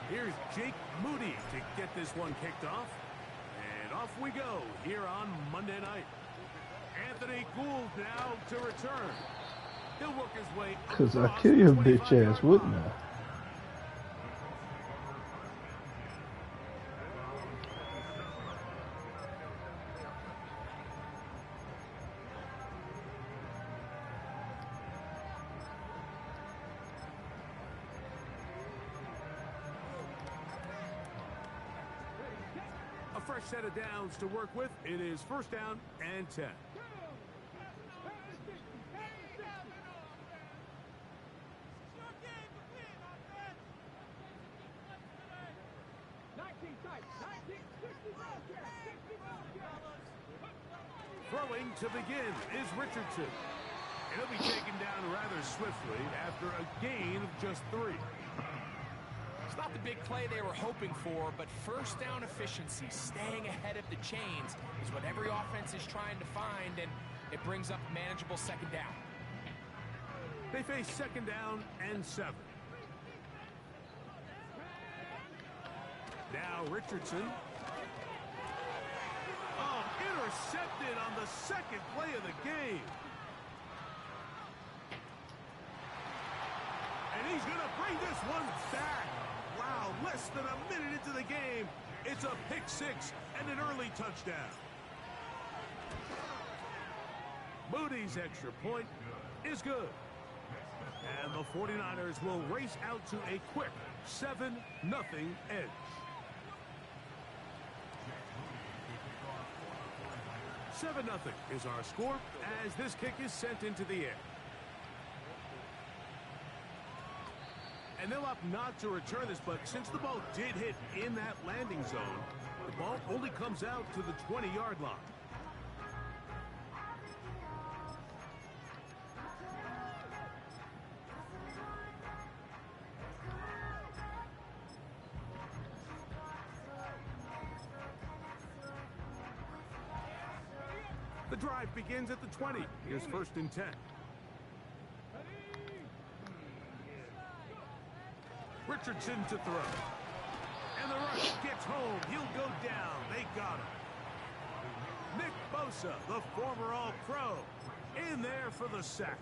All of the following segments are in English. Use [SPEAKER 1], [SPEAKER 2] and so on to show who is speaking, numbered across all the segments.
[SPEAKER 1] Here's Jake Moody to get this one kicked off. And off we go here on Monday night. Nfgl now to return. He'll work his way
[SPEAKER 2] Because I kill your bitch ass, wouldn't I?
[SPEAKER 1] A fresh set of downs to work with. It is first down and 10. Throwing to begin is Richardson. He'll be taken down rather swiftly after a gain of just 3.
[SPEAKER 3] It's not the big play they were hoping for, but first down efficiency, staying ahead of the chains, is what every offense is trying to find, and it brings up manageable second down.
[SPEAKER 1] They face second down and 7. Now Richardson. Oh, intercepted on the second play of the game. And he's going to bring this one back. Wow, less than a minute into the game. It's a pick 6 and an early touchdown. Moody's extra point is good. And the 49ers will race out to a quick 7-0 edge. 7-0 is our score as this kick is sent into the air. And they'll opt not to return this, but since the ball did hit in that landing zone, the ball only comes out to the 20-yard line. The drive begins at the 20. Here's first and 10. Richardson to throw. And the rush gets home. He'll go down. They got him. Nick Bosa, the former All-Pro, in there for the sack.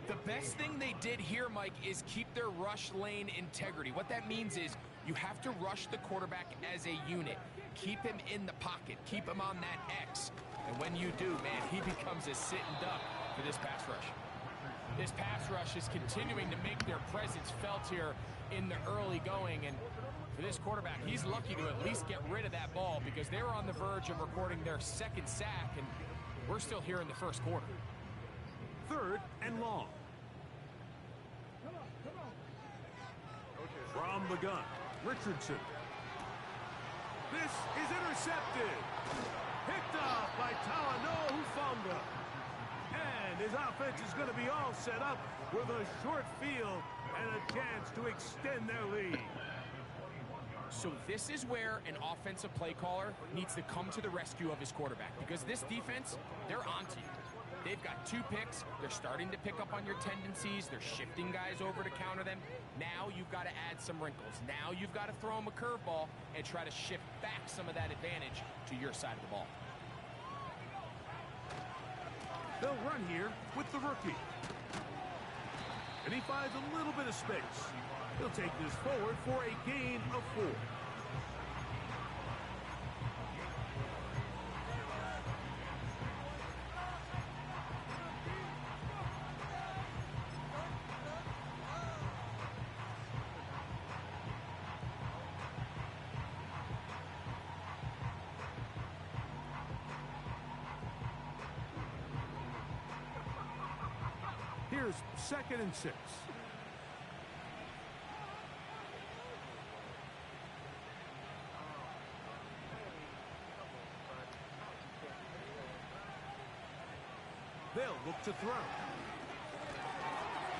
[SPEAKER 3] The best thing they did here, Mike, is keep their rush lane integrity. What that means is you have to rush the quarterback as a unit. Keep him in the pocket. Keep him on that X. And when you do, man, he becomes a sitting duck for this pass rush. This pass rush is continuing to make their presence felt here in the early going. And for this quarterback, he's lucky to at least get rid of that ball because they were on the verge of recording their second sack, and we're still here in the first quarter.
[SPEAKER 1] Third and long. From the gun, Richardson. This is intercepted. Picked off by Talanoa Hufanga. And his offense is going to be all set up with a short field and a chance to extend their lead.
[SPEAKER 3] So this is where an offensive play caller needs to come to the rescue of his quarterback, because this defense, they're onto you. They've got 2 picks. They're starting to pick up on your tendencies. They're shifting guys over to counter them. Now you've got to add some wrinkles. Now you've got to throw them a curveball and try to shift back some of that advantage to your side of the ball.
[SPEAKER 1] They'll run here with the rookie. And he finds a little bit of space. He'll take this forward for a gain of 4. Here's second and 6. They'll look to throw.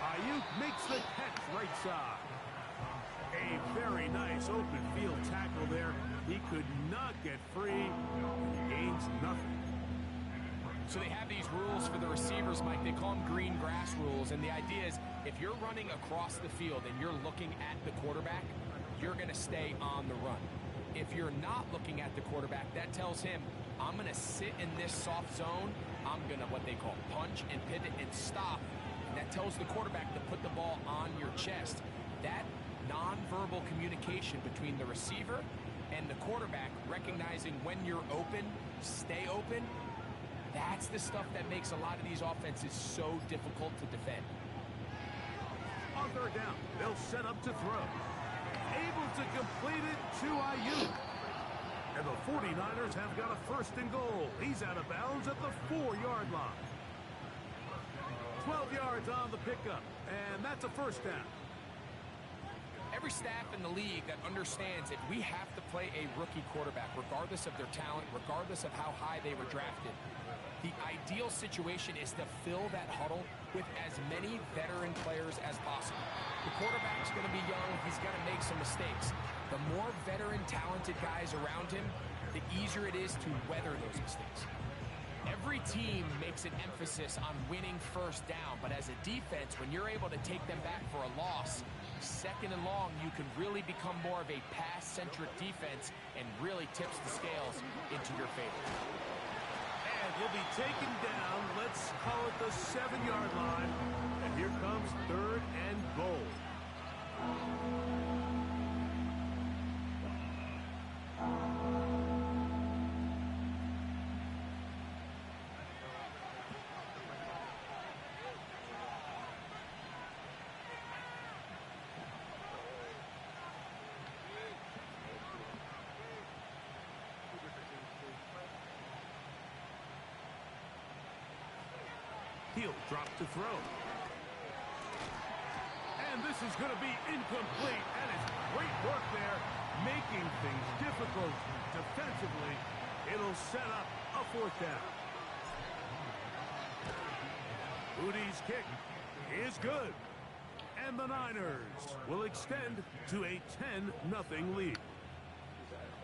[SPEAKER 1] Ayuk makes the catch right side. A very nice open field tackle there. He could not get free. He gains nothing.
[SPEAKER 3] So they have these rules for the receivers, Mike. They call them green grass rules. And the idea is if you're running across the field and you're looking at the quarterback, you're going to stay on the run. If you're not looking at the quarterback, that tells him, I'm going to sit in this soft zone. I'm going to what they call punch and pivot and stop. And that tells the quarterback to put the ball on your chest. That nonverbal communication between the receiver and the quarterback, recognizing when you're open, stay open, that's the stuff that makes a lot of these offenses so difficult to defend.
[SPEAKER 1] On third down, they'll set up to throw. Able to complete it to Ayuk. And the 49ers have got a first and goal. He's out of bounds at the 4-yard line. 12 yards on the pickup, and that's a first down.
[SPEAKER 3] Every staff in the league that understands if we have to play a rookie quarterback, regardless of their talent, regardless of how high they were drafted, the ideal situation is to fill that huddle with as many veteran players as possible. The quarterback's going to be young. He's going to make some mistakes. The more veteran, talented guys around him, the easier it is to weather those mistakes. Every team makes an emphasis on winning first down, but as a defense, when you're able to take them back for a loss, second and long, you can really become more of a pass-centric defense and really tips the scales into your favor.
[SPEAKER 1] And he'll be taken down, let's call it the 7-yard line. And here comes third and goal. He'll drop to throw. And this is going to be incomplete. And it's great work there, making things difficult defensively. It'll set up a fourth down. Moody's kick is good. And the Niners will extend to a 10-0 lead.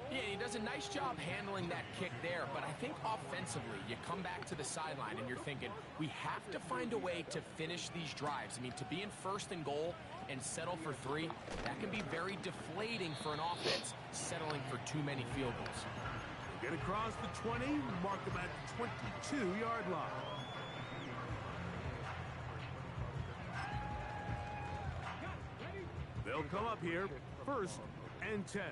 [SPEAKER 3] Yeah, he does a nice job handling that kick there, but I think offensively, you come back to the sideline and you're thinking, we have to find a way to finish these drives. I mean, to be in first and goal and settle for 3, that can be very deflating for an offense, settling for too many field goals.
[SPEAKER 1] Get across the 20, mark them at the 22-yard line. They'll come up here, first and 10.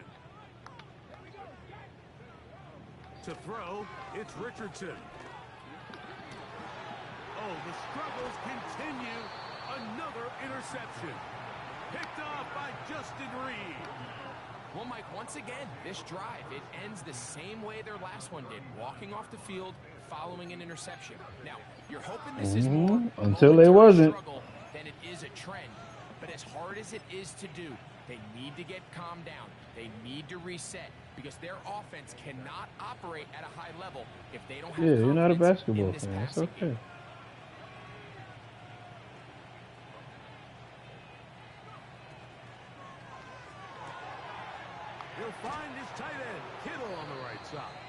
[SPEAKER 1] To throw, it's Richardson. Oh, the struggles continue. Another interception. Picked off by Justin Reed.
[SPEAKER 3] Well, Mike, once again, this drive, it ends the same way their last one did, walking off the field, following an interception. Now, you're hoping this is more
[SPEAKER 2] until they wasn't
[SPEAKER 3] struggle than it is a trend. But as hard as it is to do, they need to get calmed down. They need to reset because their offense cannot operate at a high level if they don't have
[SPEAKER 2] you're not a
[SPEAKER 3] confidence
[SPEAKER 2] basketball
[SPEAKER 3] in this
[SPEAKER 2] fan. It's
[SPEAKER 3] passing
[SPEAKER 2] okay.
[SPEAKER 3] game.
[SPEAKER 1] He'll find his tight end, Kittle, on the right side.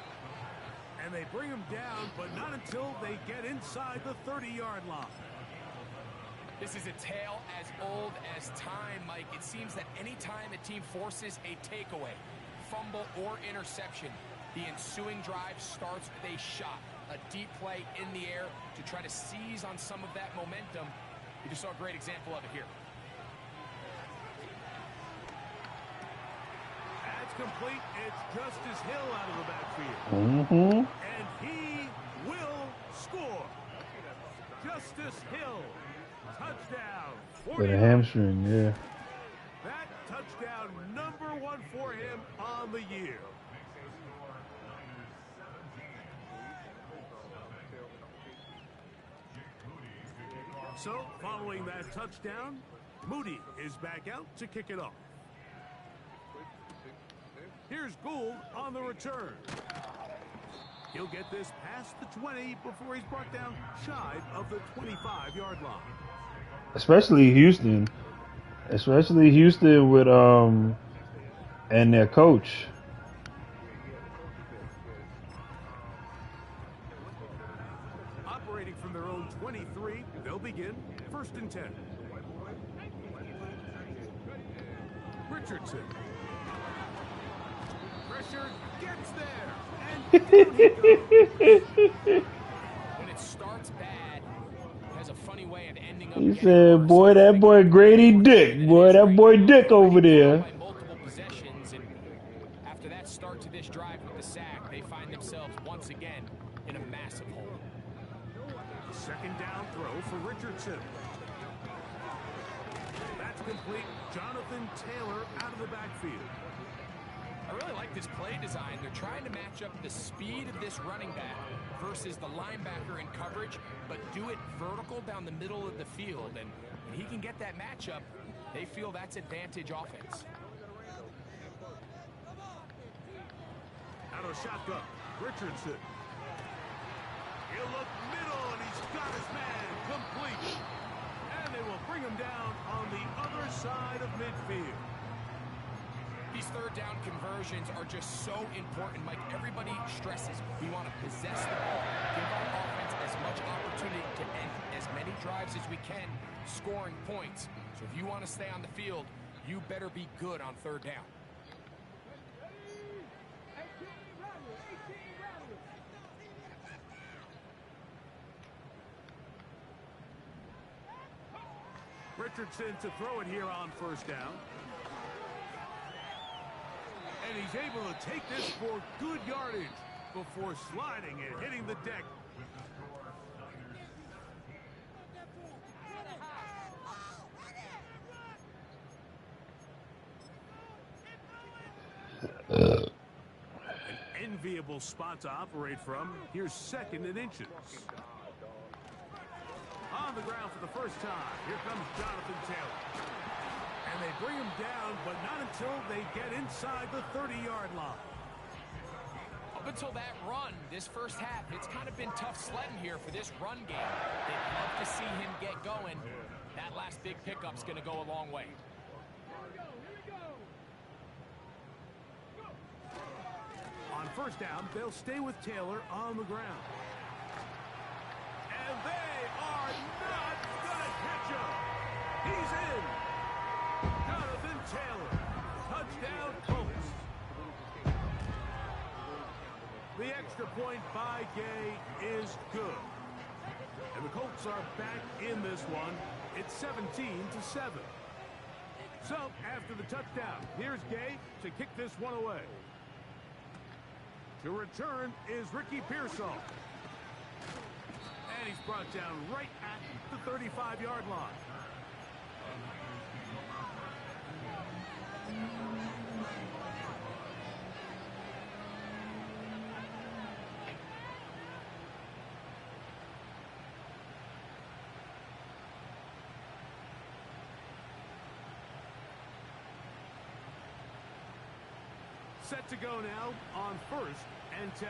[SPEAKER 1] And they bring him down, but not until they get inside the 30-yard line.
[SPEAKER 3] This is a tale as old as time, Mike. It seems that any time a team forces a takeaway, fumble, or interception, the ensuing drive starts with a shot, a deep play in the air to try to seize on some of that momentum. You just saw a great example of it here.
[SPEAKER 1] That's complete. It's Justice Hill out of the backfield. And he will score. Justice Hill. Touchdown.
[SPEAKER 2] With a hamstring, yeah.
[SPEAKER 1] That touchdown, number 1 for him on the year. So, following that touchdown, Moody is back out to kick it off. Here's Gould on the return. He'll get this past the 20 before he's brought down shy of the 25-yard line.
[SPEAKER 2] Especially Houston with and their coach.
[SPEAKER 1] Richardson. Pressure gets there. And down he goes.
[SPEAKER 3] When it starts bad, it has a funny way of ending up
[SPEAKER 2] He
[SPEAKER 3] getting
[SPEAKER 2] said,
[SPEAKER 3] worse.
[SPEAKER 2] boy, that boy Grady Dick. Boy, that boy Dick over there.
[SPEAKER 3] By multiple possessions, and after that start to this drive with the sack, they find themselves once again in a massive hole.
[SPEAKER 1] Second down throw for Richardson. That's complete. Jonathan Taylor out of the backfield.
[SPEAKER 3] I really like this play design. They're trying to match up the speed of this running back versus the linebacker in coverage, but do it vertical down the middle of the field. And when he can get that matchup, they feel that's advantage offense.
[SPEAKER 1] Out of shotgun, Richardson. He'll look middle, and he's got his man complete. And they will bring him down on the other side of midfield.
[SPEAKER 3] These third down conversions are just so important, Mike. Everybody stresses we want to possess the ball, give our offense as much opportunity to end as many drives as we can, scoring points. So if you want to stay on the field, you better be good on third down.
[SPEAKER 1] Richardson to throw it here on first down. And he's able to take this for good yardage before sliding and hitting the deck. An enviable spot to operate from. Here's second and inches. On the ground for the first time. Here comes Jonathan Taylor. And they bring him down, but not until they get inside the 30-yard line.
[SPEAKER 3] Up until that run, this first half, it's kind of been tough sledding here for this run game. They'd love to see him get going. That last big pickup's going to go a long way.
[SPEAKER 1] On first down, they'll stay with Taylor on the ground. And they are not going to catch him. He's in. Jonathan Taylor. Touchdown, Colts. The extra point by Gay is good. And the Colts are back in this one. It's 17-7. So, after the touchdown, here's Gay to kick this one away. To return is Ricky Pearsall. And he's brought down right at the 35-yard line. Set to go now on 1st and 10.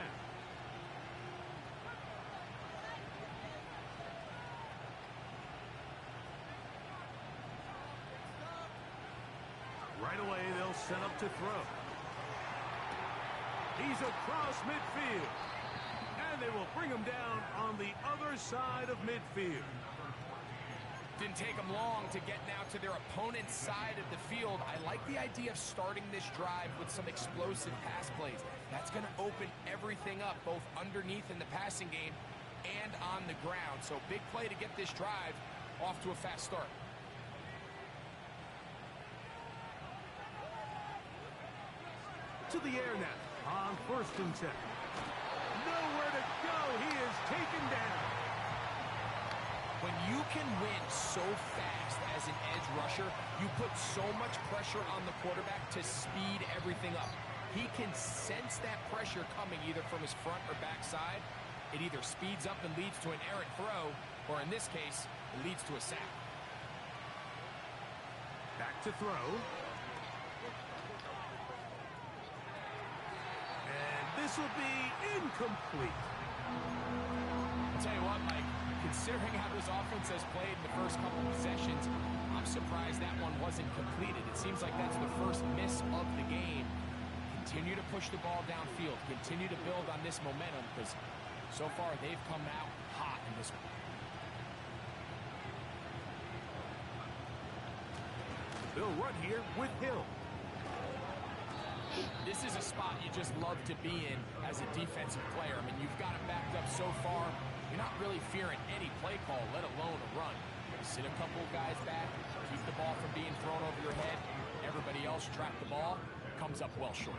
[SPEAKER 1] Right away, they'll set up to throw. He's across midfield. And they will bring him down on the other side of midfield.
[SPEAKER 3] Didn't take them long to get now to their opponent's side of the field. I like the idea of starting this drive with some explosive pass plays. That's going to open everything up, both underneath in the passing game and on the ground. So big play to get this drive off to a fast start.
[SPEAKER 1] To the air now on 1st and 10. Nowhere to go. He is taken down.
[SPEAKER 3] When you can win so fast as an edge rusher, you put so much pressure on the quarterback to speed everything up. He can sense that pressure coming either from his front or back side. It either speeds up and leads to an errant throw, or in this case, it leads to a sack.
[SPEAKER 1] Back to throw. And this will be incomplete.
[SPEAKER 3] I'll tell you what, Mike, considering how this offense has played in the first couple of possessions, I'm surprised that one wasn't completed. It seems like that's the first miss of the game. Continue to push the ball downfield. Continue to build on this momentum because so far they've come out hot in this one.
[SPEAKER 1] They'll run here with Hill.
[SPEAKER 3] This is a spot you just love to be in as a defensive player. I mean, you've got it backed up so far, you're not really fearing any play call, let alone a run. Sit a couple of guys back, keep the ball from being thrown over your head. Everybody else track the ball, comes up well short.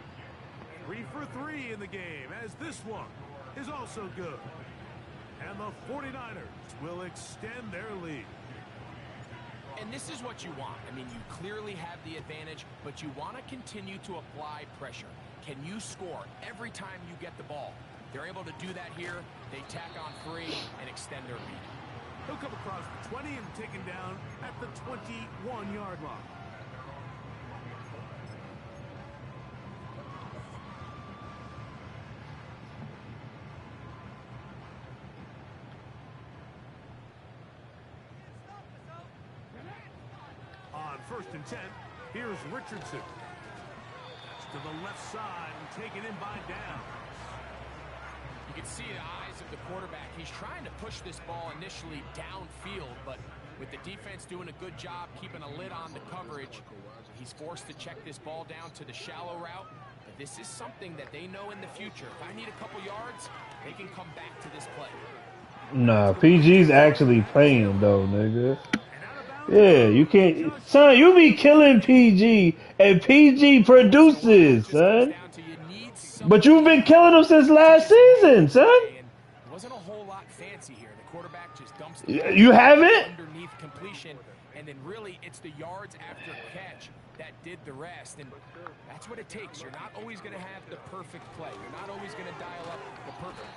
[SPEAKER 1] 3 for 3 in the game, as this one is also good. And the 49ers will extend their lead.
[SPEAKER 3] And this is what you want. I mean, you clearly have the advantage, but you want to continue to apply pressure. Can you score every time you get the ball? They're able to do that here. They tack on 3 and extend their lead.
[SPEAKER 1] He'll come across the 20 and taken down at the 21-yard line. On 1st and 10, here's Richardson. That's to the left side and taken in by Downs.
[SPEAKER 3] You can see the eyes of the quarterback. He's trying to push this ball initially downfield, but with the defense doing a good job keeping a lid on the coverage, he's forced to check this ball down to the shallow route. But this is something that they know in the future. If I need a couple yards, they can come back to this play.
[SPEAKER 2] Nah, PG's actually playing though, nigga. Yeah, you can't, son. You be killing PG, and PG produces, son. But you've been killing him since last season, son.
[SPEAKER 3] It wasn't a whole lot fancy here. The quarterback just dumps the ball
[SPEAKER 2] You haven't?
[SPEAKER 3] underneath completion, and then really it's the yards after catch that did the rest. And that's what it takes. You're not always going to have the perfect play. You're not always going to dial up the perfect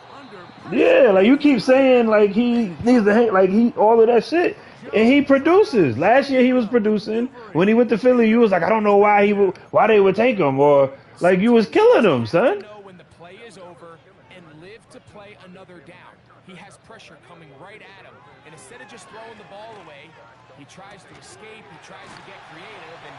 [SPEAKER 3] under.
[SPEAKER 2] Yeah, like you keep saying, like he needs to hang, like he all of that shit, and he produces. Last year he was producing. When he went to Philly, you was like, I don't know why they would take him, or like you was killing him, son.
[SPEAKER 3] Know when the play is over and live to play another down. He has pressure coming right at him, and instead of just throwing the ball away, he tries to escape. He tries to get creative, and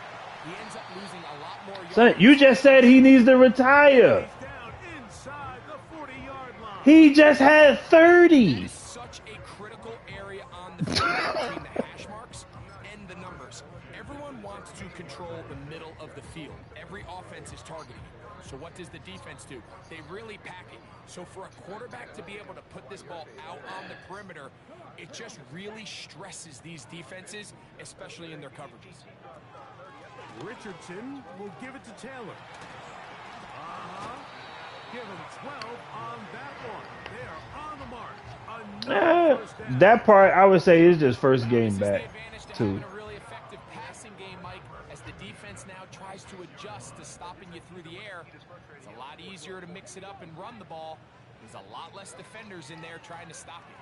[SPEAKER 3] he ends up losing a lot more yards.
[SPEAKER 2] Son, you just said he needs to retire.
[SPEAKER 1] Down inside the 40-yard line.
[SPEAKER 2] He just had 30.
[SPEAKER 3] It's such a critical area on the field between the hash marks and the numbers. Everyone wants to control the middle of the field. Every offense is targeting it. So what does the defense do? They really pack it. So for a quarterback to be able to put this ball out on the perimeter, it just really stresses these defenses, especially in their coverages.
[SPEAKER 1] Richardson will give it to Taylor. Give him 12 on that one. They are on the mark. Another first down.
[SPEAKER 2] That part I would say is just first game back, too.
[SPEAKER 3] A really effective passing game, Mike, as the defense now tries to adjust to stopping you through the air. It's a lot easier to mix it up and run the ball. There's a lot less defenders in there trying to stop you.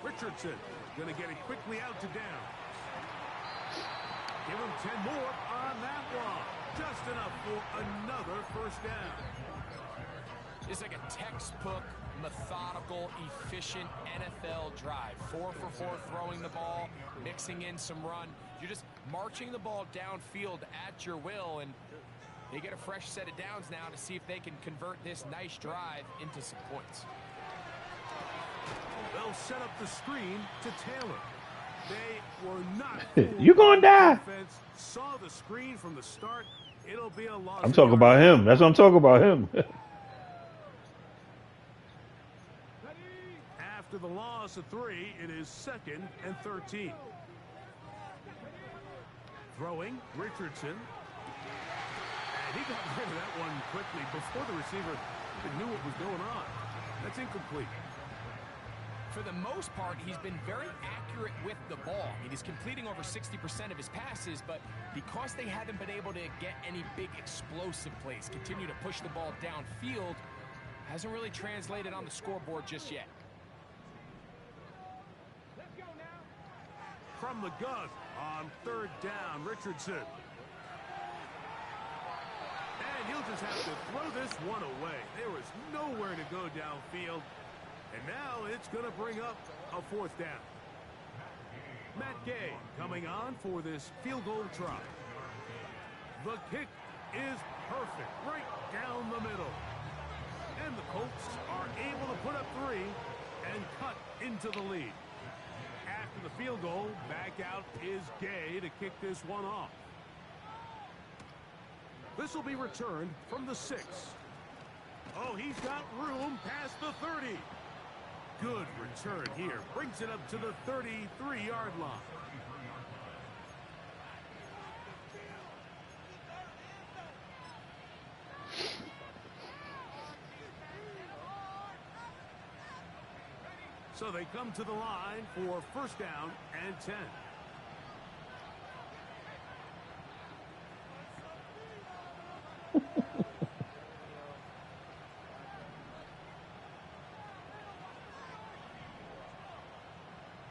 [SPEAKER 1] Richardson going to get it quickly out to down. Give him 10 more on that one. Just enough for another first down.
[SPEAKER 3] It's like a textbook, methodical, efficient NFL drive. 4 for 4 throwing the ball, mixing in some run. You're just marching the ball downfield at your will, and they get a fresh set of downs now to see if they can convert this nice drive into some points.
[SPEAKER 1] They'll set up the screen to Taylor. They were not.
[SPEAKER 2] You gonna die.
[SPEAKER 1] Defense saw the screen from the start. It'll be a loss.
[SPEAKER 2] I'm talking about him. That's what I'm talking about him.
[SPEAKER 1] After the loss of 3, it is 2nd and 13. Throwing, Richardson. And he got rid of that one quickly before the receiver even knew what was going on. That's incomplete.
[SPEAKER 3] For the most part, he's been very accurate with the ball. I mean, he's completing over 60% of his passes, but because they haven't been able to get any big explosive plays, continue to push the ball downfield, hasn't really translated on the scoreboard just yet.
[SPEAKER 1] From the gun on 3rd down, Richardson. And he'll just have to throw this one away. There was nowhere to go downfield. And now it's going to bring up a 4th down. Matt Gay coming on for this field goal try. The kick is perfect, right down the middle. And the Colts are able to put up 3 and cut into the lead. After the field goal, back out is Gay to kick this one off. This will be returned from the 6. Oh, he's got room past the 30. Good return here. Brings it up to the 33-yard line. So they come to the line for first down and 10.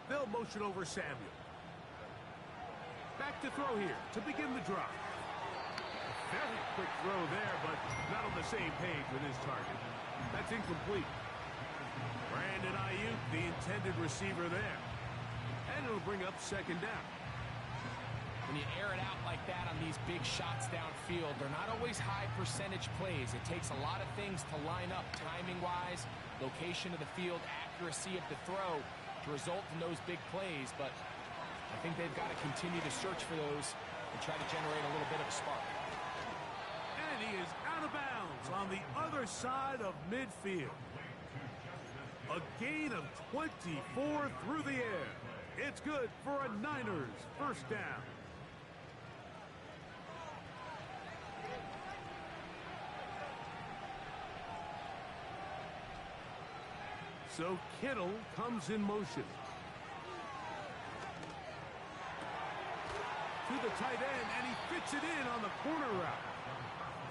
[SPEAKER 1] They'll motion over Samuel. Back to throw here to begin the drive. Very quick throw there, but not on the same page with his target. That's incomplete. Brandon Ayuk, the intended receiver there. And it'll bring up second down.
[SPEAKER 3] When you air it out like that on these big shots downfield, they're not always high percentage plays. It takes a lot of things to line up timing-wise, location of the field, accuracy of the throw to result in those big plays. But I think they've got to continue to search for those and try to generate a little bit of a spark.
[SPEAKER 1] And he is out of bounds on the other side of midfield. A gain of 24 through the air. It's good for a Niners first down. So Kittle comes in motion. To the tight end, and he fits it in on the corner route.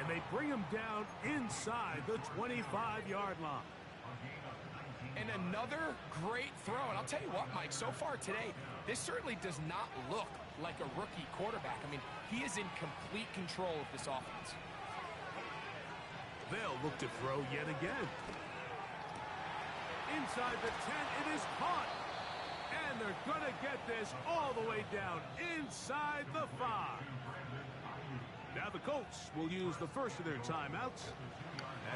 [SPEAKER 1] And they bring him down inside the 25-yard line.
[SPEAKER 3] And another great throw. And I'll tell you what, Mike, so far today, this certainly does not look like a rookie quarterback. I mean, he is in complete control of this offense.
[SPEAKER 1] They'll look to throw yet again. Inside the 10, it is caught. And they're going to get this all the way down inside the 5. Now the Colts will use the first of their timeouts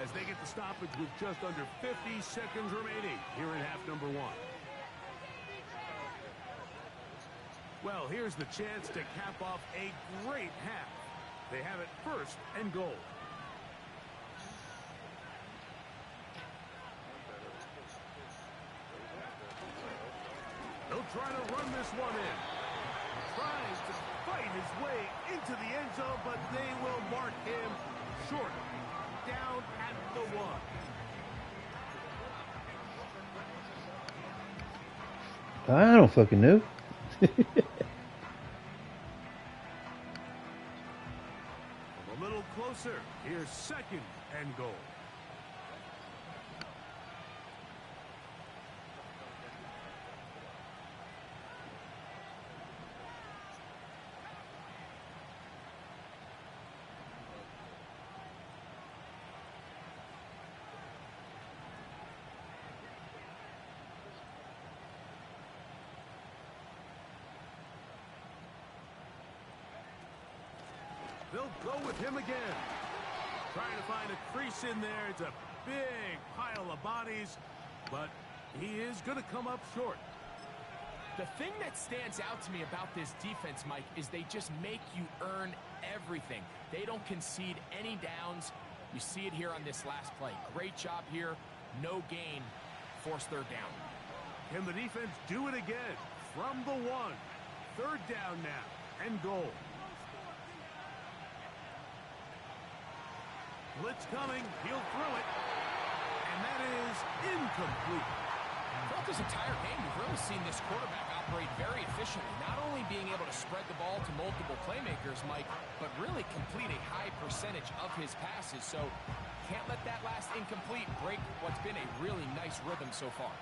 [SPEAKER 1] as they get the stoppage with just under 50 seconds remaining here in half number 1. Well, here's the chance to cap off a great half. They have it first and goal. They'll try to run this one in. Tries to fight his way into the end zone, but they will mark him short. Down at the 1.
[SPEAKER 2] I don't fucking know.
[SPEAKER 1] A little closer. Here's second and goal. They'll go with him again. Trying to find a crease in there. It's a big pile of bodies, but he is going to come up short.
[SPEAKER 3] The thing that stands out to me about this defense, Mike, is they just make you earn everything. They don't concede any downs. You see it here on this last play. Great job here. No gain. Force third down.
[SPEAKER 1] Can the defense do it again? From the 1. Third down now and goal. Blitz coming. He'll throw it. And that is incomplete.
[SPEAKER 3] Throughout this entire game, you've really seen this quarterback operate very efficiently. Not only being able to spread the ball to multiple playmakers, Mike, but really complete a high percentage of his passes. So can't let that last incomplete break what's been a really nice rhythm so far.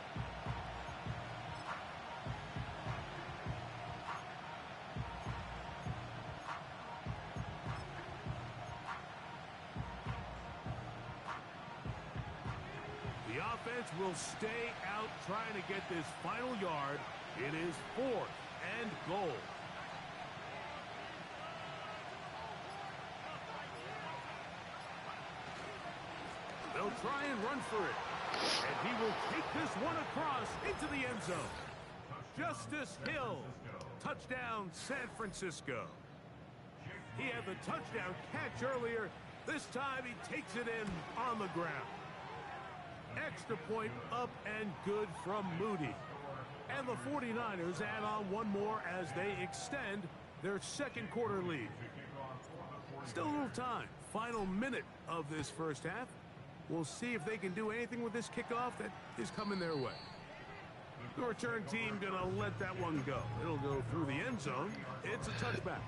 [SPEAKER 1] Will stay out trying to get this final yard. It is 4th and goal. They'll try and run for it. And he will take this one across into the end zone. Justice Hill. Touchdown, San Francisco. He had the touchdown catch earlier. This time he takes it in on the ground. Extra point up and good from Moody. And the 49ers add on one more as they extend their second quarter lead. Still a little time. Final minute of this first half. We'll see if they can do anything with this kickoff that is coming their way. The return team gonna let that one go. It'll go through the end zone. It's a touchback.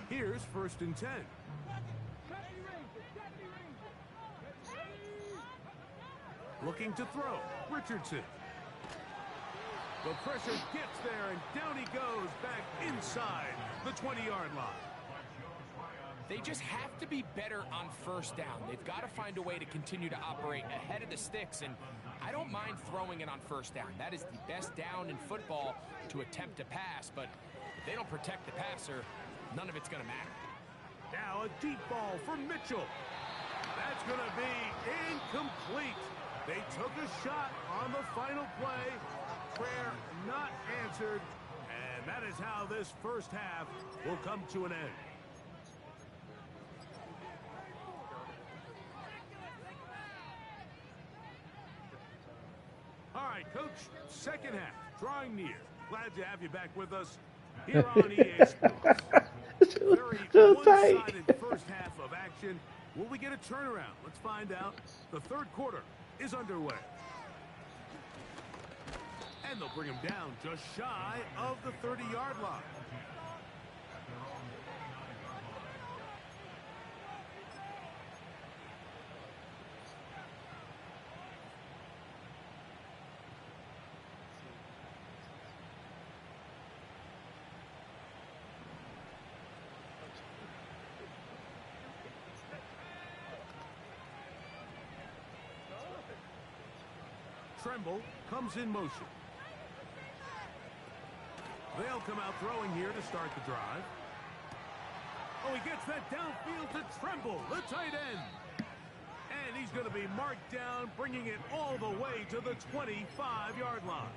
[SPEAKER 1] Here's 1st and 10. Looking to throw. Richardson. The pressure gets there, and down he goes back inside the 20-yard line.
[SPEAKER 3] They just have to be better on 1st down. They've got to find a way to continue to operate ahead of the sticks, and I don't mind throwing it on 1st down. That is the best down in football to attempt to pass, but if they don't protect the passer, none of it's going to matter.
[SPEAKER 1] Now a deep ball for Mitchell. That's going to be incomplete. They took a shot on the final play. Prayer not answered. And that is how this first half will come to an end. All right, Coach, second half, drawing near. Glad to have you back with us here on EA Sports. Very one-sided first half of action. Will we get a turnaround? Let's find out. The third quarter is underway. And they'll bring him down just shy of the 30-yard line. Tremble comes in motion. They'll come out throwing here to start the drive. Oh, he gets that downfield to Tremble, the tight end. And he's going to be marked down, bringing it all the way to the 25-yard line.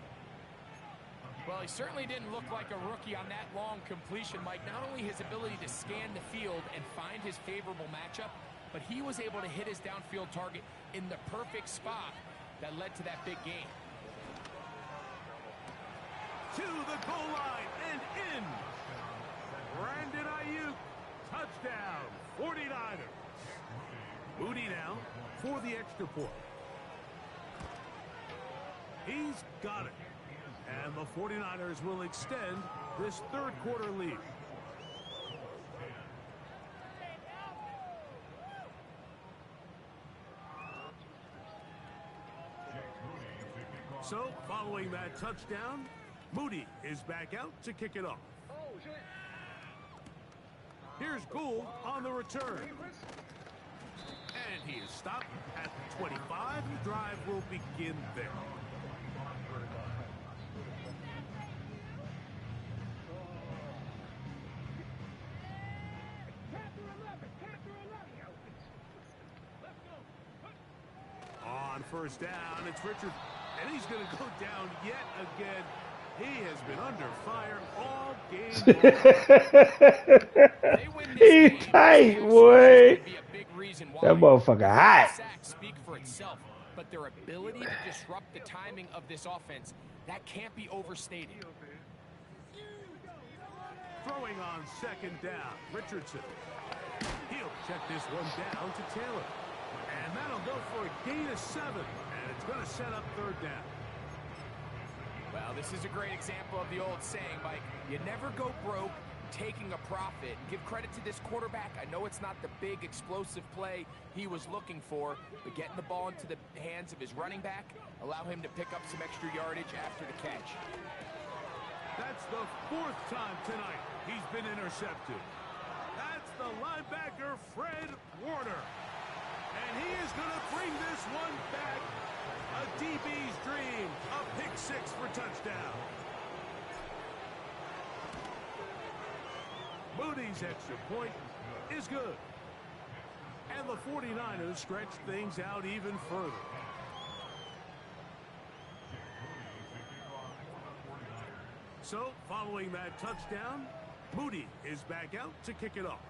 [SPEAKER 3] Well, he certainly didn't look like a rookie on that long completion, Mike. Not only his ability to scan the field and find his favorable matchup, but he was able to hit his downfield target in the perfect spot that led to that big gain.
[SPEAKER 1] To the goal line and in. Brandon Ayuk, touchdown, 49ers. Moody now for the extra point. He's got it. And the 49ers will extend this third quarter lead. So, following that touchdown, Moody is back out to kick it off. Here's Gould on the return. And he is stopped at the 25. The drive will begin there. On first down, it's Richard. And he's going to go down yet again. He has been under fire all game long.
[SPEAKER 2] He's tight, boy. That motherfucker hot.
[SPEAKER 3] Speak for itself, but their ability to disrupt the timing of this offense, that can't be overstated.
[SPEAKER 1] Throwing on second down, Richardson. He'll check this one down to Taylor. And that'll go for a gain of 7. And it's going to set up third down.
[SPEAKER 3] Well, this is a great example of the old saying, Mike. You never go broke taking a profit. Give credit to this quarterback. I know it's not the big explosive play he was looking for, but getting the ball into the hands of his running back, allow him to pick up some extra yardage after the catch.
[SPEAKER 1] That's the 4th time tonight he's been intercepted. That's the linebacker, Fred Warner. And he is going to bring this one back. A DB's dream. A pick 6 for touchdown. Moody's extra point is good. And the 49ers stretch things out even further. So, following that touchdown, Moody is back out to kick it off.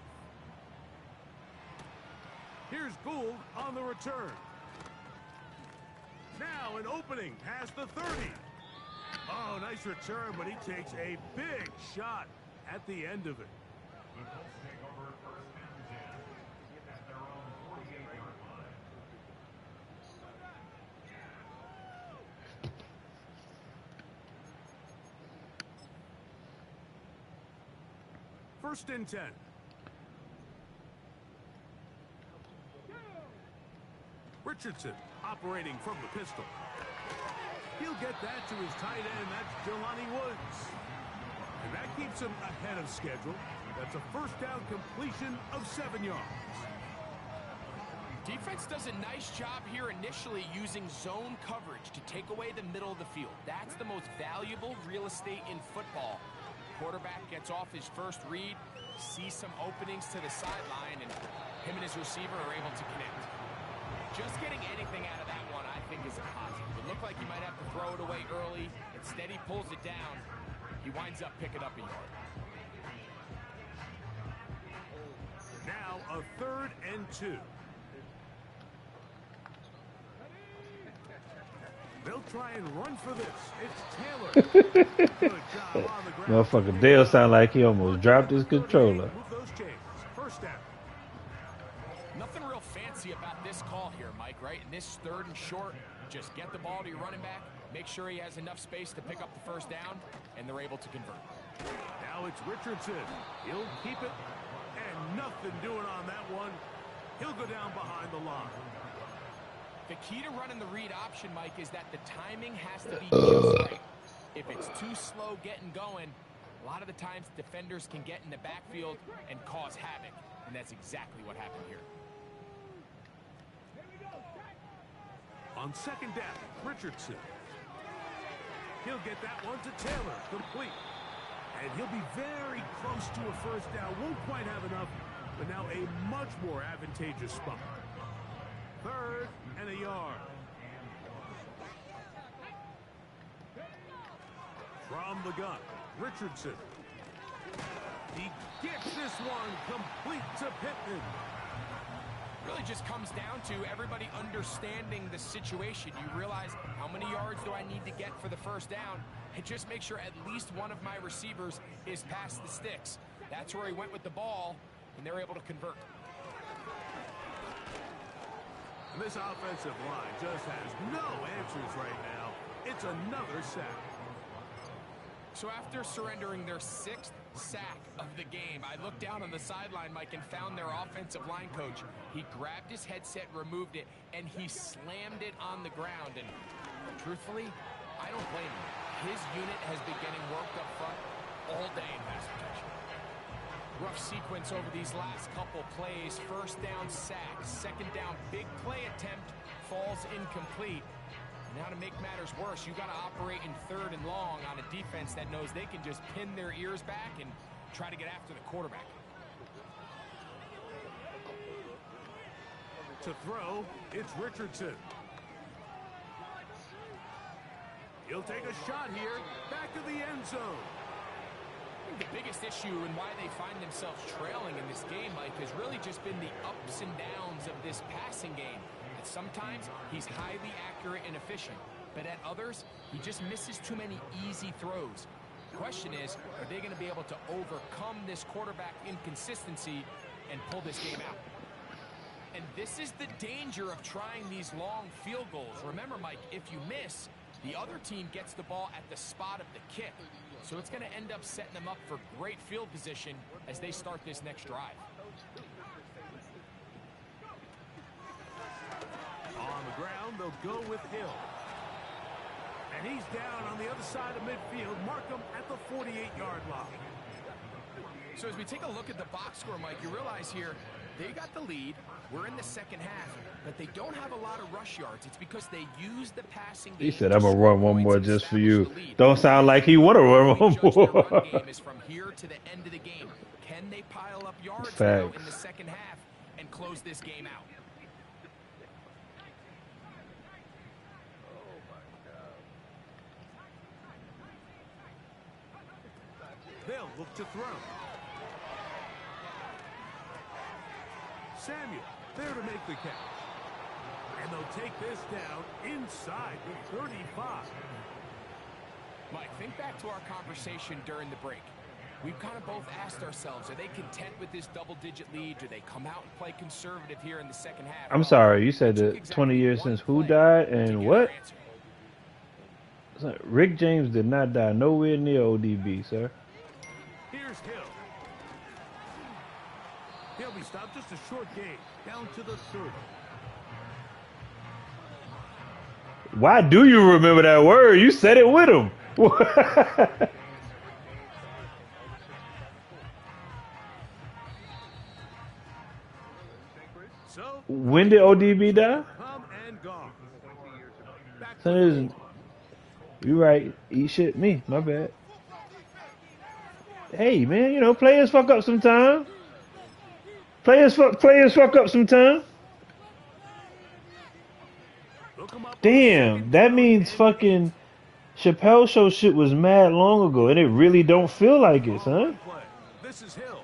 [SPEAKER 1] Here's Gould on the return. Now an opening past the 30. Oh, nice return, but he takes a big shot at the end of it.
[SPEAKER 4] The Colts take over first and 10 at their own 48-yard line.
[SPEAKER 1] First and 10. Richardson operating from the pistol. He'll get that to his tight end. That's Jelani Woods. And that keeps him ahead of schedule. That's a first down completion of 7 yards.
[SPEAKER 3] Defense does a nice job here initially using zone coverage to take away the middle of the field. That's the most valuable real estate in football. Quarterback gets off his first read, sees some openings to the sideline, and him and his receiver are able to connect. Just getting anything out of that one, I think, is a positive. It looked like he might have to throw it away early. Instead, he pulls it down. He winds up picking up a yard.
[SPEAKER 1] Now a 3rd and 2. They'll try and run for this. It's Taylor. Good job on the ground.
[SPEAKER 2] Motherfucker Dale sound like he almost dropped his controller.
[SPEAKER 1] Move those chains. First down.
[SPEAKER 3] Nothing real fancy about this call here, Mike, right? In this 3rd and short, just get the ball to your running back, make sure he has enough space to pick up the first down, and they're able to convert.
[SPEAKER 1] Now it's Richardson. He'll keep it, and nothing doing on that one. He'll go down behind the line.
[SPEAKER 3] The key to running the read option, Mike, is that the timing has to be just right. If it's too slow getting going, a lot of the times defenders can get in the backfield and cause havoc, and that's exactly what happened here.
[SPEAKER 1] On second down, Richardson. He'll get that one to Taylor, complete. And he'll be very close to a first down. Won't quite have enough, but now a much more advantageous spot. 3rd and a yard. From the gun, Richardson. He gets this one complete to Pittman.
[SPEAKER 3] Really just comes down to everybody understanding the situation. You realize, how many yards do I need to get for the first down? And just make sure at least one of my receivers is past the sticks. That's where he went with the ball, and they're able to convert.
[SPEAKER 1] And this offensive line just has no answers right now. It's another sack.
[SPEAKER 3] So after surrendering their 6th sack of the game, I looked down on the sideline, Mike, and found their offensive line coach. He grabbed his headset, removed it, and he slammed it on the ground. And truthfully, I don't blame him. His unit has been getting worked up front all day in pass protection. Rough sequence over these last couple plays. First down sack, second down big play attempt, falls incomplete. Now to make matters worse, you got to operate in 3rd and long on a defense that knows they can just pin their ears back and try to get after the quarterback.
[SPEAKER 1] To throw, it's Richardson. He'll take a shot here, back of the end zone.
[SPEAKER 3] I think the biggest issue and why they find themselves trailing in this game, Mike, has really just been the ups and downs of this passing game. Sometimes he's highly accurate and efficient, but at others, he just misses too many easy throws. The question is, are they going to be able to overcome this quarterback inconsistency and pull this game out? And this is the danger of trying these long field goals. Remember, Mike, if you miss, the other team gets the ball at the spot of the kick. So it's going to end up setting them up for great field position as they start this next drive.
[SPEAKER 1] On the ground, they'll go with Hill. And he's down on the other side of midfield. Markham at the 48-yard line.
[SPEAKER 3] So as we take a look at the box score, Mike, you realize here, they got the lead. We're in the second half, but they don't have a lot of rush yards. It's because they use the passing game.
[SPEAKER 2] He said, I'm going to run one more just for you. Don't sound like he want to run one more.
[SPEAKER 3] Run game is from here to the end of the game. Can they pile up yards now in the second half and close this game out?
[SPEAKER 1] They'll look to throw. Samuel there to make the catch. And they'll take this down inside the 35.
[SPEAKER 3] Mike, think back to our conversation during the break. We've kind of both asked ourselves, are they content with this double-digit lead? Do they come out and play conservative here in the second half?
[SPEAKER 2] I'm sorry, you said the 20 years since who died and what? Rick James did not die nowhere near ODB, sir.
[SPEAKER 1] Here's Hill. He'll be stopped, just a short gain, down to the 30.
[SPEAKER 2] Why do you remember that word? You said it with him.
[SPEAKER 1] So,
[SPEAKER 2] when did ODB die?
[SPEAKER 1] come and gone.
[SPEAKER 2] You right. Eat shit. Me. My bad. Hey, man. You know, players fuck up sometimes. Players fuck up sometimes. Damn, that means fucking Chappelle Show shit was mad long ago, and it really don't feel like it, huh?
[SPEAKER 1] This is Hill.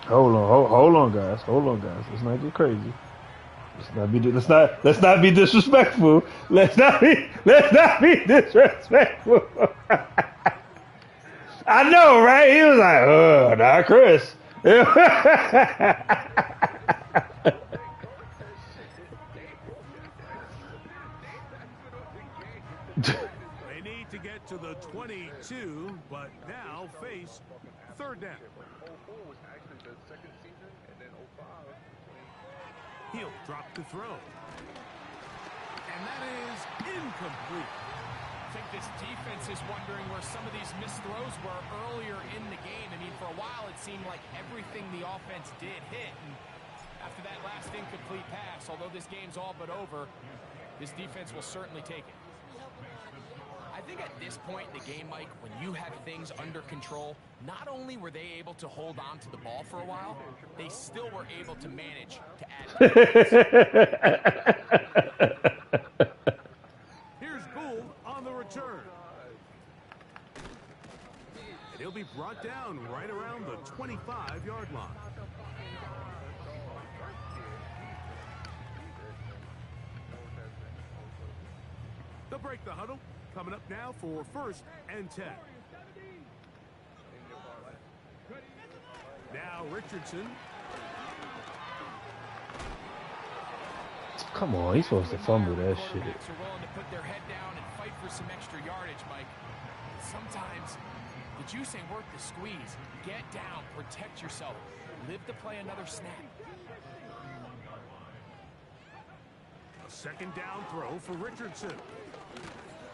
[SPEAKER 2] Hold on, guys. Let's not get crazy. Let's not be disrespectful. Let's not be disrespectful. I know, right? He was like, "Oh, not Chris."
[SPEAKER 1] They need to get to the 22, but now face third down. He'll drop the throw. And that is incomplete.
[SPEAKER 3] I think this defense is wondering where some of these missed throws were earlier in the game. I mean, for a while, it seemed like everything the offense did hit. And after that last incomplete pass, although this game's all but over, this defense will certainly take it. I think at this point in the game, Mike, when you have things under control, not only were they able to hold on to the ball for a while, they still were able to manage to add.
[SPEAKER 1] Here's Gould on the return. And he'll be brought down right around the 25-yard line. They'll break the huddle. Coming up now for 1st and 10. Now Richardson.
[SPEAKER 2] Come on, he's supposed to fumble that shit.
[SPEAKER 3] Quarterbacks are willing to put their head down and fight for some extra yardage, Mike. Sometimes the juice ain't worth the squeeze. Get down, protect yourself, live to play another snap.
[SPEAKER 1] A second down throw for Richardson.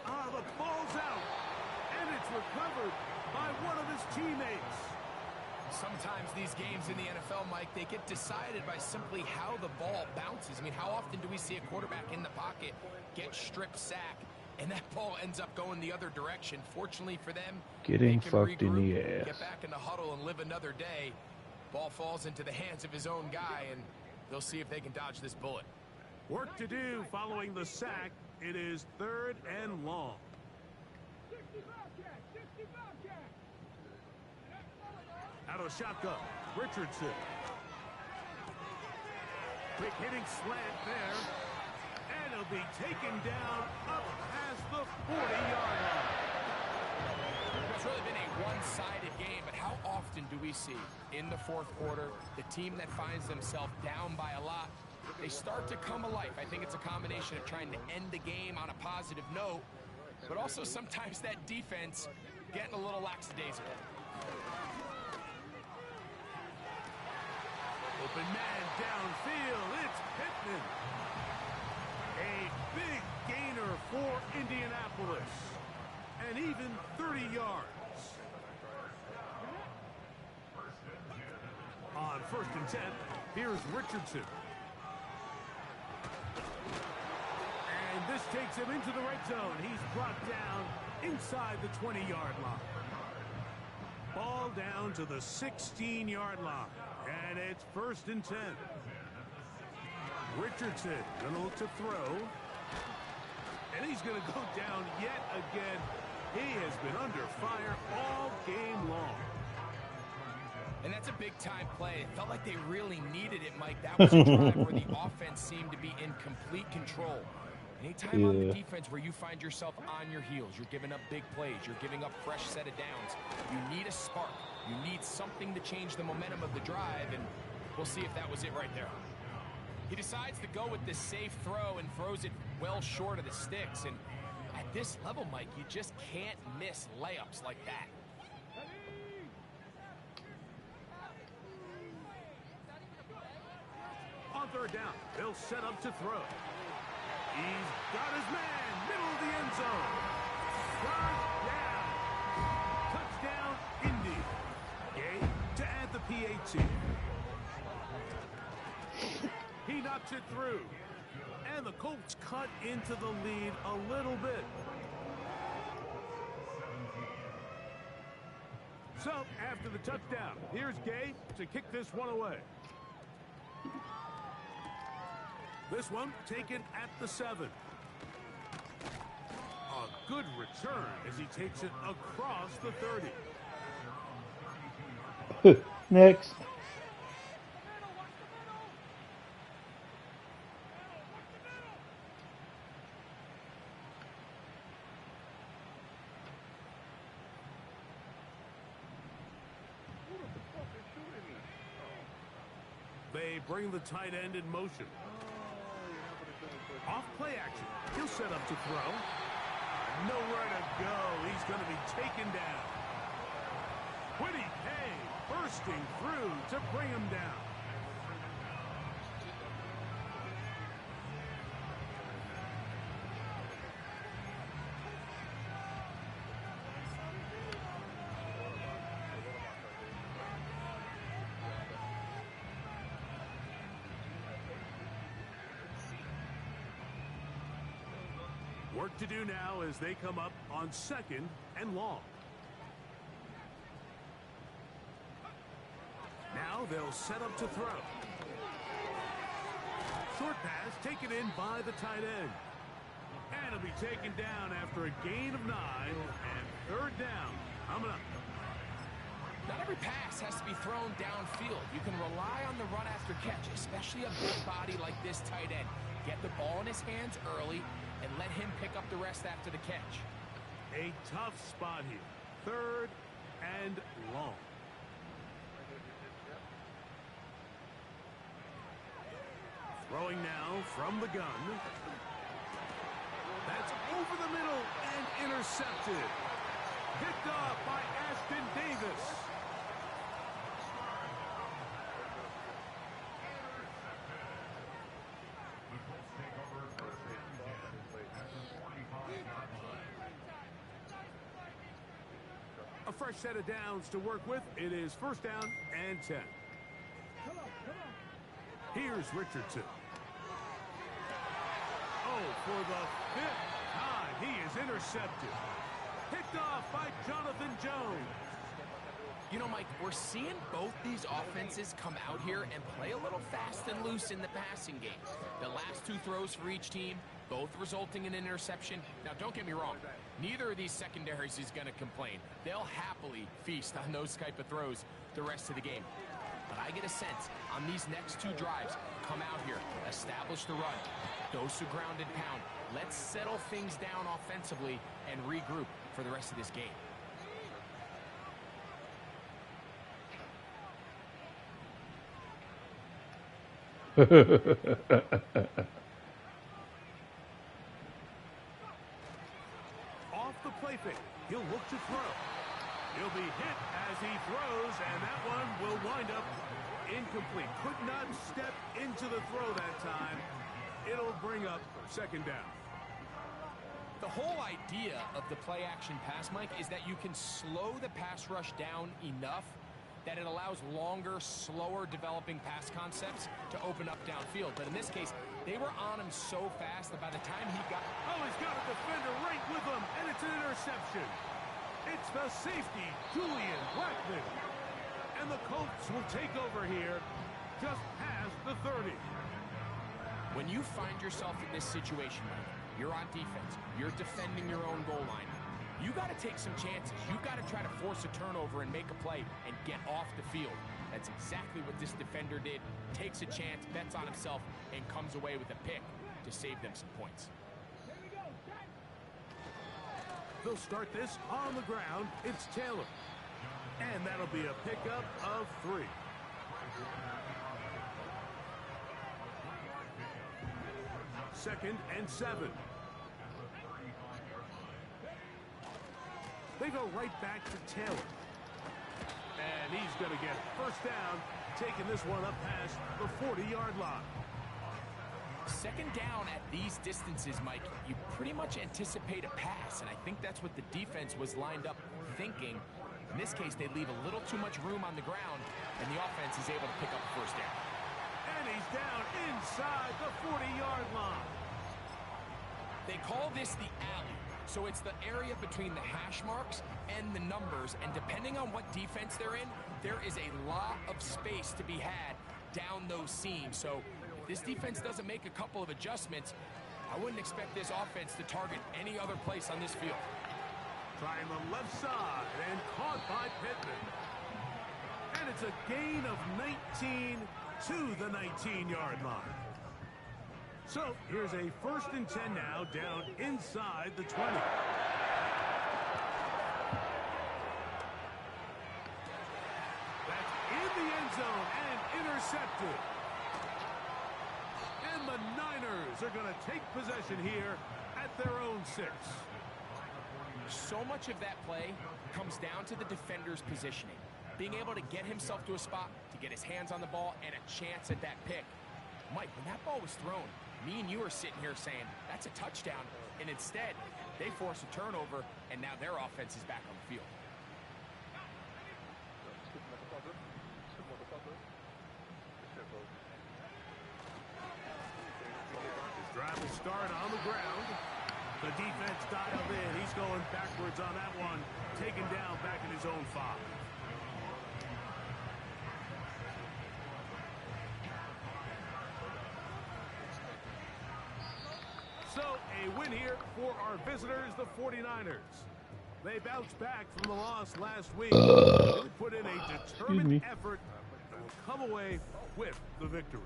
[SPEAKER 1] The ball's out, and it's recovered by one of his teammates.
[SPEAKER 3] Sometimes these games in the NFL, Mike, they get decided by simply how the ball bounces. I mean, how often do we see a quarterback in the pocket get strip sack, and that ball ends up going the other direction? Fortunately for them,
[SPEAKER 2] getting
[SPEAKER 3] they can
[SPEAKER 2] fucked
[SPEAKER 3] regroup,
[SPEAKER 2] in the ass.
[SPEAKER 3] get back in the huddle and live another day. Ball falls into the hands of his own guy, and they'll see if they can dodge this bullet.
[SPEAKER 1] Work to do following the sack. It is 3rd and long. Out of shotgun, Richardson. Quick hitting slant there. And he'll be taken down up past the 40-yard line.
[SPEAKER 3] It's really been a one-sided game, but how often do we see in the 4th quarter the team that finds themselves down by a lot, they start to come alive? I think it's a combination of trying to end the game on a positive note, but also sometimes that defense getting a little lackadaisical.
[SPEAKER 1] Open man downfield. It's Pittman. A big gainer for Indianapolis. And even 30 yards. On 1st and 10, here's Richardson. And this takes him into the red zone. He's brought down inside the 20-yard line. Ball down to the 16-yard line. And it's 1st and 10. Richardson gonna look to throw. And he's going to go down yet again. He has been under fire all game long.
[SPEAKER 3] And that's a big-time play. It felt like they really needed it, Mike. That was a drive where the offense seemed to be in complete control. Anytime on the defense where you find yourself on your heels, you're giving up big plays, you're giving up fresh set of downs, you need a spark. You need something to change the momentum of the drive, and we'll see if that was it right there. He decides to go with this safe throw and throws it well short of the sticks. And at this level, Mike, you just can't miss layups like that.
[SPEAKER 1] On third down, they'll set up to throw. He's got his man, middle of the end zone. Third down. Touchdown, Indy. Gay to add the PAT. He knocks it through. And the Colts cut into the lead a little bit. So, after the touchdown, here's Gay to kick this one away. This one taken at the 7. A good return as he takes it across the 30.
[SPEAKER 2] Next.
[SPEAKER 1] They bring the tight end in motion. Off play action. He'll set up to throw. Nowhere to go. He's going to be taken down. Quiddy Hay bursting through to bring him down. Work to do now as they come up on 2nd and long. Now they'll set up to throw. Short pass taken in by the tight end. And it'll be taken down after a gain of 9 and third down. Coming up.
[SPEAKER 3] Not every pass has to be thrown downfield. You can rely on the run after catch, especially a big body like this tight end. Get the ball in his hands early and let him pick up the rest after the catch.
[SPEAKER 1] A tough spot here. 3rd and long. Throwing now from the gun. That's over the middle and intercepted. Picked off by Ashton Davis. A fresh set of downs to work with. It is 1st down and 10. Here's Richardson. Oh, for the 5th time, he is intercepted. Picked off by Jonathan Jones.
[SPEAKER 3] You know, Mike, we're seeing both these offenses come out here and play a little fast and loose in the passing game. The last 2 throws for each team, both resulting in an interception. Now, don't get me wrong. Neither of these secondaries is going to complain. They'll happily feast on those type of throws the rest of the game. But I get a sense on these next 2 drives, come out here, establish the run, dose of ground and pound. Let's settle things down offensively and regroup for the rest of this game.
[SPEAKER 1] Off the play fake, he'll look to throw. He'll be hit as he throws, and that one will wind up incomplete. Could not step into the throw that time. It'll bring up 2nd down.
[SPEAKER 3] The whole idea of the play-action pass, Mike, is that you can slow the pass rush down enough that it allows longer, slower developing pass concepts to open up downfield. But in this case, they were on him so fast that by the time he got...
[SPEAKER 1] Oh, he's got a defender right with him, and it's an interception. It's the safety, Julian Blackman. And the Colts will take over here just past the 30.
[SPEAKER 3] When you find yourself in this situation, Mike, You're on defense. You're defending your own goal line. You got to take some chances. You got to try to force a turnover and make a play and get off the field. That's exactly what this defender did. Takes a chance, bets on himself, and comes away with a pick to save them some points.
[SPEAKER 1] They'll start this on the ground. It's Taylor. And that'll be a pickup of 3. Second and 7. They go right back to Taylor. And he's going to get first down, taking this one up past the 40-yard line.
[SPEAKER 3] Second down at these distances, Mike, you pretty much anticipate a pass, and I think that's what the defense was lined up thinking. In this case, they leave a little too much room on the ground, and the offense is able to pick up the first down.
[SPEAKER 1] And he's down inside the 40-yard line.
[SPEAKER 3] They call this the alley, so it's the area between the hash marks and the numbers, and depending on what defense they're in, there is a lot of space to be had down those seams. So if this defense doesn't make a couple of adjustments, I wouldn't expect this offense to target any other place on this field.
[SPEAKER 1] Trying the left side and caught by Pittman. And it's a gain of 19 to the 19-yard line. So here's a 1st and 10 now, down inside the 20. That's in the end zone and intercepted. And the Niners are going to take possession here at their own 6.
[SPEAKER 3] So much of that play comes down to the defender's positioning. Being able to get himself to a spot, to get his hands on the ball, and a chance at that pick. Mike, when that ball was thrown, me and you are sitting here saying, that's a touchdown. And instead, they force a turnover, and now their offense is back on the field.
[SPEAKER 1] His drive will start on the ground. The defense dialed in. He's going backwards on that one. Taken down back in his own 5. So, a win here for our visitors, the 49ers. They bounced back from the loss last week. They put in a determined effort and will come away with the victory.